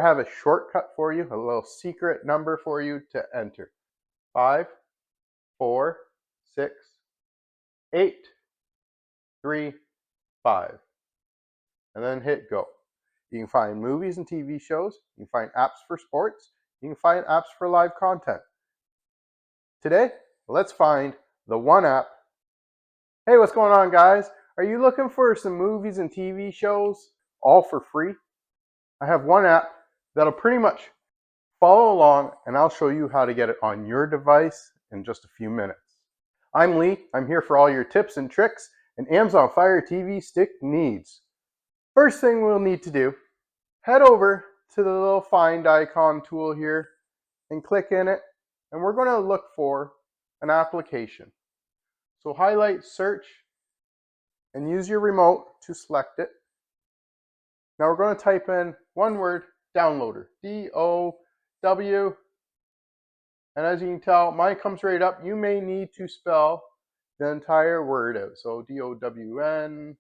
have a shortcut for you, a little secret number for you to enter. 5, 4, 6, 8, 3, 5. And then hit go. You can find movies and TV shows. You can find apps for sports. You can find apps for live content. Today, let's find the one app. Hey, what's going on, guys? Are you looking for some movies and TV shows all for free? I have one app that'll pretty much follow along, and I'll show you how to get it on your device in just a few minutes. I'm Lee. I'm here for all your tips and tricks and Amazon Fire TV stick needs. First thing we'll need to do, head over to the little find icon tool here and click in it, and we're going to look for an application. So highlight search and use your remote to select it. Now we're going to type in one word, downloader, D-O-W, and as you can tell, mine comes right up. You may need to spell the entire word out. So D-O-W-N,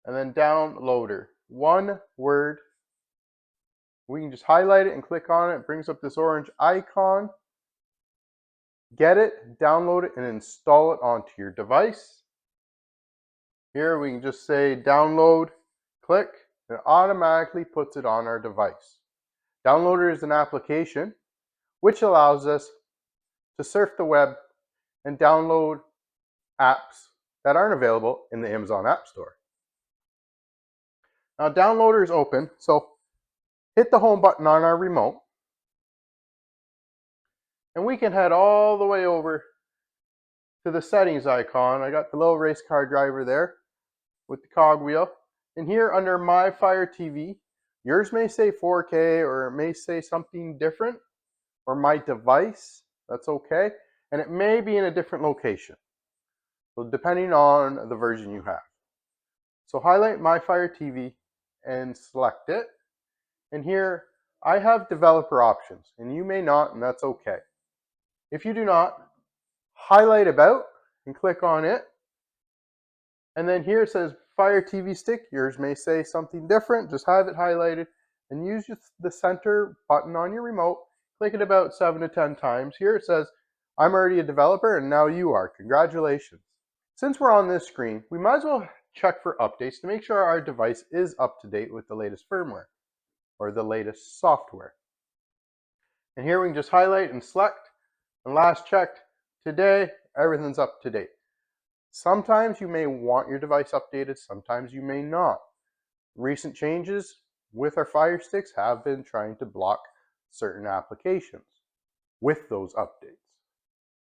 and then downloader, one word. We can just highlight it and click on it. It brings up this orange icon. Get it, download it, and install it onto your device. Here we can just say download, click, and it automatically puts it on our device. Downloader is an application which allows us to surf the web and download apps that aren't available in the Amazon App Store. Now Downloader is open, so hit the home button on our remote, and we can head all the way over to the settings icon. I got the little race car driver there with the cogwheel. And here under My Fire TV, yours may say 4K or it may say something different, or My Device, that's okay. And it may be in a different location, so depending on the version you have. So highlight My Fire TV and select it. And here I have developer options, and you may not, and that's okay. If you do not, highlight About and click on it. And then here it says Fire TV Stick. Yours may say something different. Just have it highlighted and use the center button on your remote. Click it about 7 to 10 times. Here it says, I'm already a developer and now you are. Congratulations. Since we're on this screen, we might as well check for updates to make sure our device is up to date with the latest firmware or the latest software. And here we can just highlight and select. And last checked today, everything's up to date. Sometimes you may want your device updated, sometimes you may not. Recent changes with our Fire Sticks have been trying to block certain applications with those updates.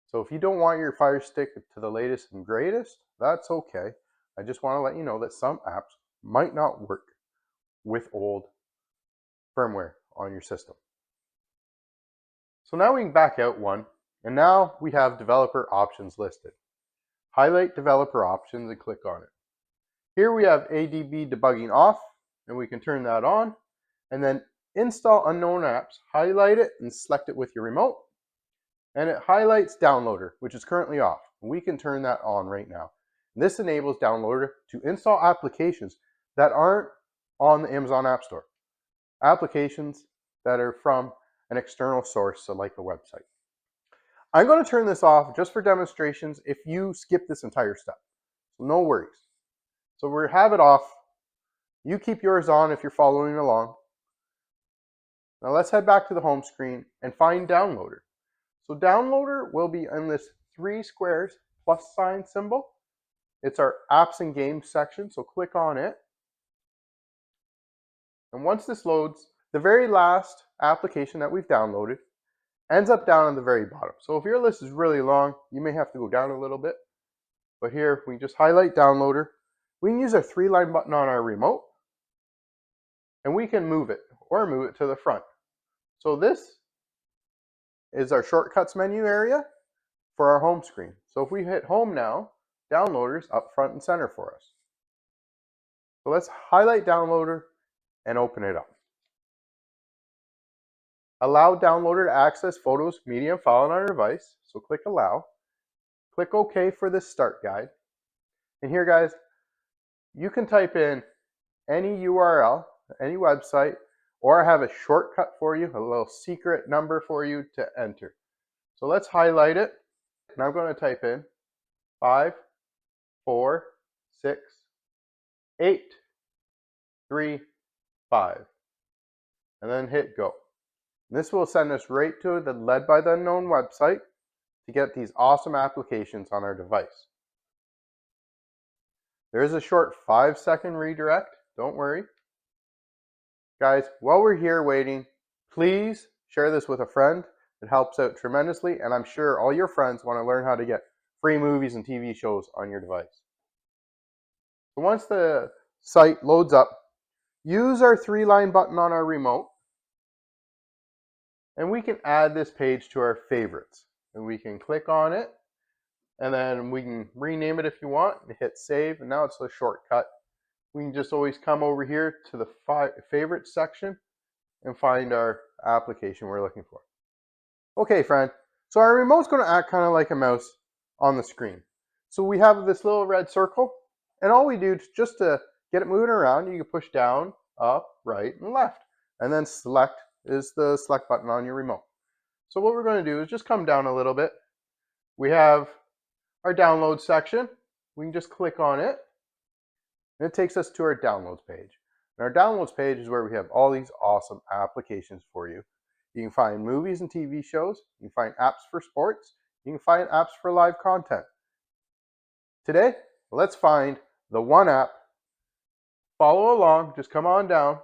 So if you don't want your Fire Stick to the latest and greatest, that's okay. I just want to let you know that some apps might not work with old firmware on your system. So now we can back out one, and now we have developer options listed. Highlight developer options and click on it. Here we have ADB debugging off, and we can turn that on. And then install unknown apps, highlight it and select it with your remote. And it highlights downloader, which is currently off. We can turn that on right now. This enables downloader to install applications that aren't on the Amazon App Store. Applications that are from an external source, so like a website. I'm going to turn this off just for demonstrations if you skip this entire step. So no worries. So we have it off. You keep yours on if you're following along. Now let's head back to the home screen and find Downloader. So Downloader will be in this 3 squares plus sign symbol. It's our apps and games section, so click on it. And once this loads, the very last application that we've downloaded ends up down on the very bottom. So if your list is really long, you may have to go down a little bit. But here, we just highlight Downloader. We can use our 3-line button on our remote, and we can move it or move it to the front. So this is our shortcuts menu area for our home screen. So if we hit home now, Downloader's up front and center for us. So let's highlight Downloader and open it up. Allow Downloader to access photos, media, and file on our device. So click Allow. Click OK for this start guide. And here, guys, you can type in any URL, any website, or I have a shortcut for you, a little secret number for you to enter. So let's highlight it. And I'm going to type in 5, 4, 6, 8, 3, 5, and then hit go. And this will send us right to the Led by the Unknown website to get these awesome applications on our device. There is a short 5-second redirect, don't worry. Guys, while we're here waiting, please share this with a friend. It helps out tremendously, and I'm sure all your friends want to learn how to get free movies and TV shows on your device. So once the site loads up, use our 3-line button on our remote, and we can add this page to our favorites. And we can click on it, and then we can rename it if you want, and hit save, and now it's a shortcut. We can just always come over here to the favorites section and find our application we're looking for. Okay, friend, so our remote's going to act kind of like a mouse on the screen. So we have this little red circle, and all we do just to get it moving around, you can push down, up, right, and left. And then select is the select button on your remote. So what we're going to do is just come down a little bit. We have our download section. We can just click on it, and it takes us to our downloads page. And our downloads page is where we have all these awesome applications for you. You can find movies and TV shows. You can find apps for sports. You can find apps for live content. Today, let's find the one app. Follow along. Just come on down.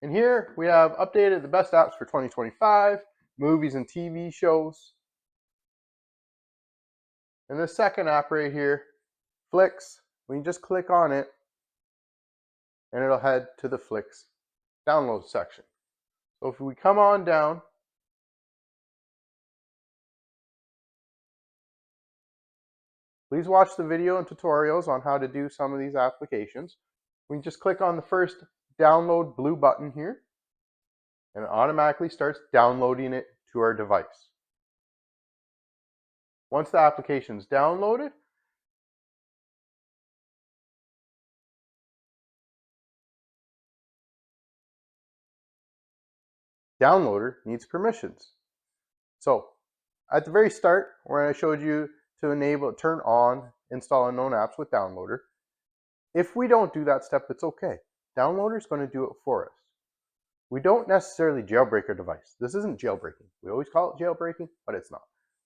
And here we have updated the best apps for 2025, movies and TV shows. And the second app right here, Flicks, we can just click on it and it'll head to the Flicks download section. So if we come on down, please watch the video and tutorials on how to do some of these applications. We can just click on the first download blue button here, and it automatically starts downloading it to our device. Once the application is downloaded, downloader needs permissions. So at the very start, where I showed you to turn on install unknown apps with downloader, if we don't do that step, it's okay. Downloader is going to do it for us. We don't necessarily jailbreak our device. This isn't jailbreaking. We always call it jailbreaking, but it's not.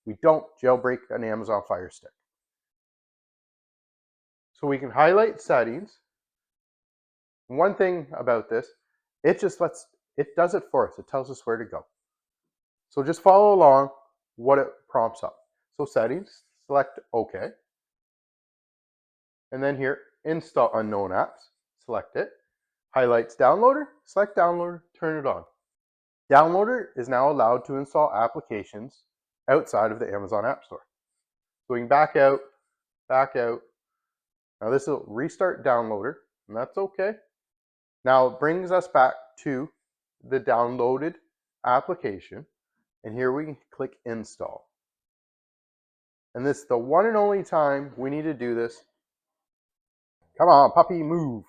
We don't jailbreak an Amazon Fire Stick. So we can highlight settings. One thing about this, it does it for us. It tells us where to go. So just follow along what it prompts up. So settings, select OK. And then here, install unknown apps, select it. Highlights downloader, select downloader, turn it on. Downloader is now allowed to install applications outside of the Amazon App Store. So we can back out. Now this will restart downloader, and that's okay. Now it brings us back to the downloaded application, and here we can click install. And this is the one and only time we need to do this. Come on, puppy, move.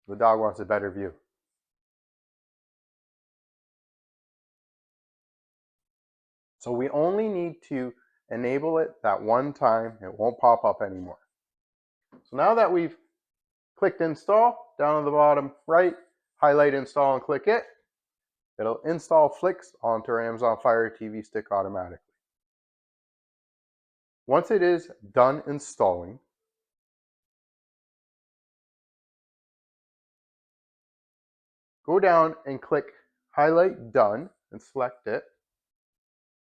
The dog wants a better view. So we only need to enable it that one time. It won't pop up anymore. So now that we've clicked install, down at the bottom right, highlight install and click it. It'll install Flicks onto our Amazon Fire TV Stick automatically. Once it is done installing, go down and click highlight done and select it,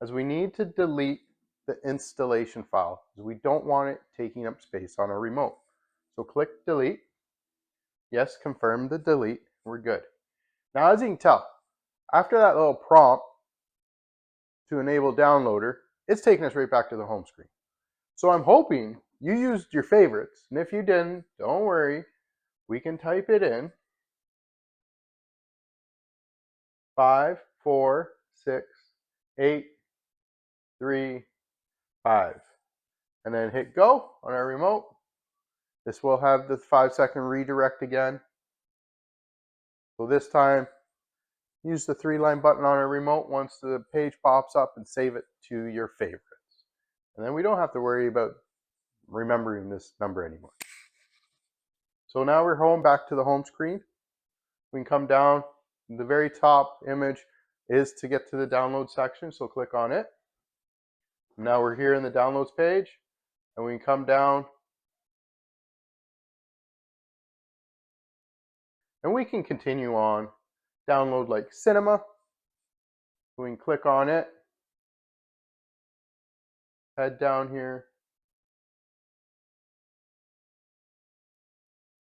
as we need to delete the installation file because we don't want it taking up space on our remote. So click delete. Yes, confirm the delete. We're good. Now as you can tell, after that little prompt to enable downloader, it's taking us right back to the home screen. So I'm hoping you used your favorites, and if you didn't, don't worry, we can type it in. 5, 4, 6, 8, 3, 5. and then hit go on our remote. This will have the 5-second redirect again. So this time, use the 3-line button on our remote once the page pops up and save it to your favorites. And then we don't have to worry about remembering this number anymore. So now we're home, back to the home screen. We can come down. The very top image is to get to the download section, so click on it. Now we're here in the downloads page, and we can come down and we can continue on. Download like cinema. We can click on it, head down here,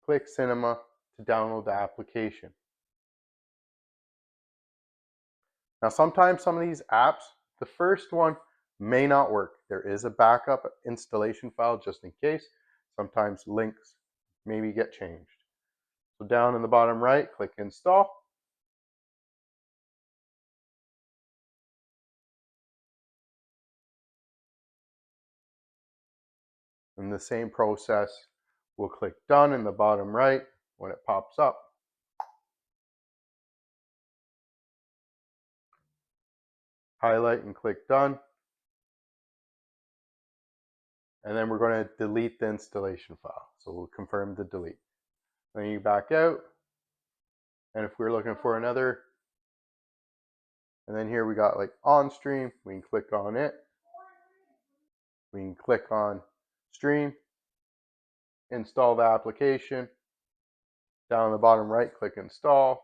click cinema to download the application. Now sometimes some of these apps, the first one may not work. There is a backup installation file just in case. Sometimes links maybe get changed. So down in the bottom right, click install. In the same process, we'll click done in the bottom right when it pops up. Highlight and click done. And then we're going to delete the installation file. So we'll confirm the delete. Then you back out. And if we're looking for another, and then here we got like on stream, we can click on it. We can click on stream, install the application. Down in the bottom right, click install.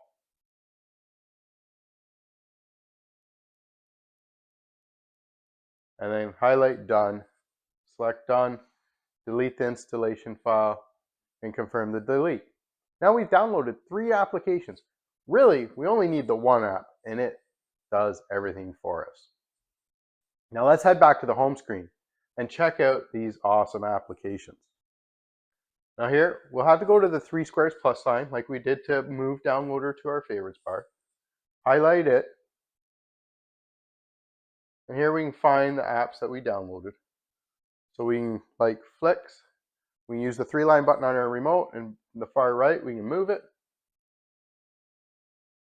And then highlight done, select done, delete the installation file, and confirm the delete. Now we've downloaded 3 applications. Really, we only need the one app, and it does everything for us. Now let's head back to the home screen and check out these awesome applications. Now here, we'll have to go to the 3 squares plus sign like we did to move downloader to our favorites bar. Highlight it. And here we can find the apps that we downloaded. So we can, like Flicks, we can use the 3-line button on our remote, and in the far right, we can move it.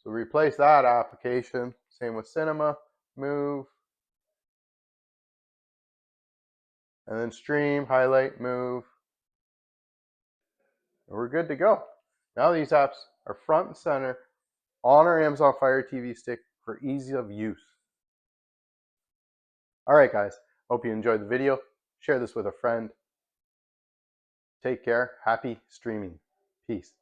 So replace that application. Same with Cinema, move. And then Stream, highlight, move. And we're good to go. Now these apps are front and center on our Amazon Fire TV stick for ease of use. All right, guys. Hope you enjoyed the video. Share this with a friend. Take care. Happy streaming. Peace.